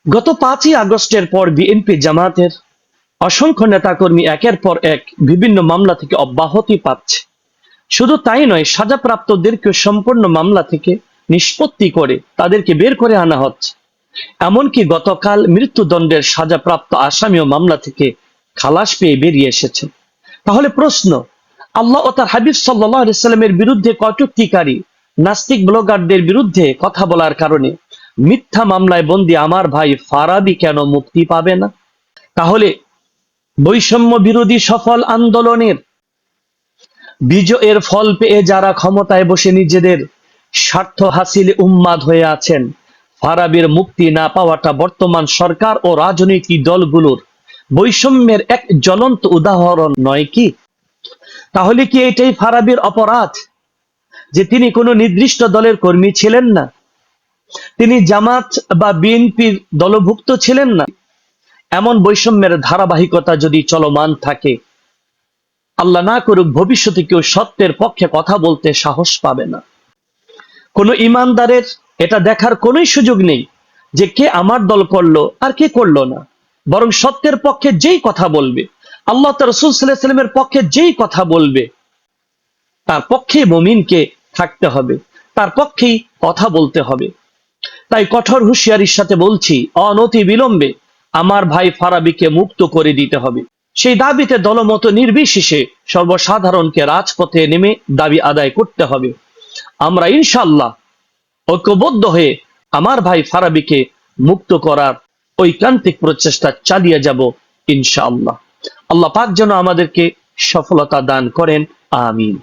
গত 5ই আগস্টের পর বিএনপি জামাতের অসংখ্য নেতাকর্মী একের পর এক বিভিন্ন মামলা থেকে অব্যাহতি পাচ্ছে। শুধু তাই নয়, সাজাপ্রাপ্তদেরকে সম্পূর্ণ মামলা থেকে নিষ্পত্তি করে তাদেরকে বের করে আনা হচ্ছে। এমনকি গতকাল মৃত্যুদণ্ডের সাজাপ্রাপ্ত আসামিও মামলা থেকে খালাস পেয়ে বেরিয়ে এসেছেন। তাহলে প্রশ্ন, আল্লাহ ও তার হাবিব সাল্লাল্লাহু আলাইহি সাল্লামের বিরুদ্ধে কটূক্তিকারী নাস্তিক ব্লগারদের বিরুদ্ধে কথা বলার কারণে মিথ্যা মামলায় বন্দী আমার ভাই ফারাবী কেন মুক্তি পাবে না? তাহলে বৈষম্য বিরোধী সফল আন্দোলনের বিজয়ের ফল পেয়ে যারা ক্ষমতায় বসে নিজেদের স্বার্থ হাসিলে উন্মাদ হয়ে আছেন, ফারাবীর মুক্তি না পাওয়াটা বর্তমান সরকার ও রাজনৈতিক দলগুলোর বৈষম্যের এক জ্বলন্ত উদাহরণ নয় কি? তাহলে কি এটাই ফারাবীর অপরাধ যে তিনি কোনো নির্দিষ্ট দলের কর্মী ছিলেন না, তিনি জামাত বা বিএনপির দলভুক্ত ছিলেন না? এমন বৈষম্যের ধারাবাহিকতা যদি চলমান থাকে, আল্লাহ না করুক ভবিষ্যতে কেউ সত্যের পক্ষে কথা বলতে সাহস পাবে না। কোন ইমানদারের এটা দেখার কোন সুযোগ নেই যে কে আমার দল করলো আর কে করলো না, বরং সত্যের পক্ষে যেই কথা বলবে, আল্লাহ তার রাসূল সাল্লাল্লাহু আলাইহি ওয়াসাল্লামের পক্ষে যেই কথা বলবে, তার পক্ষে মুমিনকে থাকতে হবে, তার পক্ষেই কথা বলতে হবে। তাই কঠোর হুঁশিয়ারির সাথে বলছি, অনতি বিলম্বে আমার ভাই ফারাবীকে মুক্ত করে দিতে হবে। সেই দাবিতে দলমত নির্বিশেষে সর্বসাধারণকে রাজপথে নেমে দাবি আদায় করতে হবে। আমরা ইনশাআল্লাহ ঐক্যবদ্ধ হয়ে আমার ভাই ফারাবীকে মুক্ত করার ঐকান্তিক প্রচেষ্টা চালিয়ে যাব ইনশাআল্লাহ। আল্লাহ পাক যেন আমাদেরকে সফলতা দান করেন, আমিন।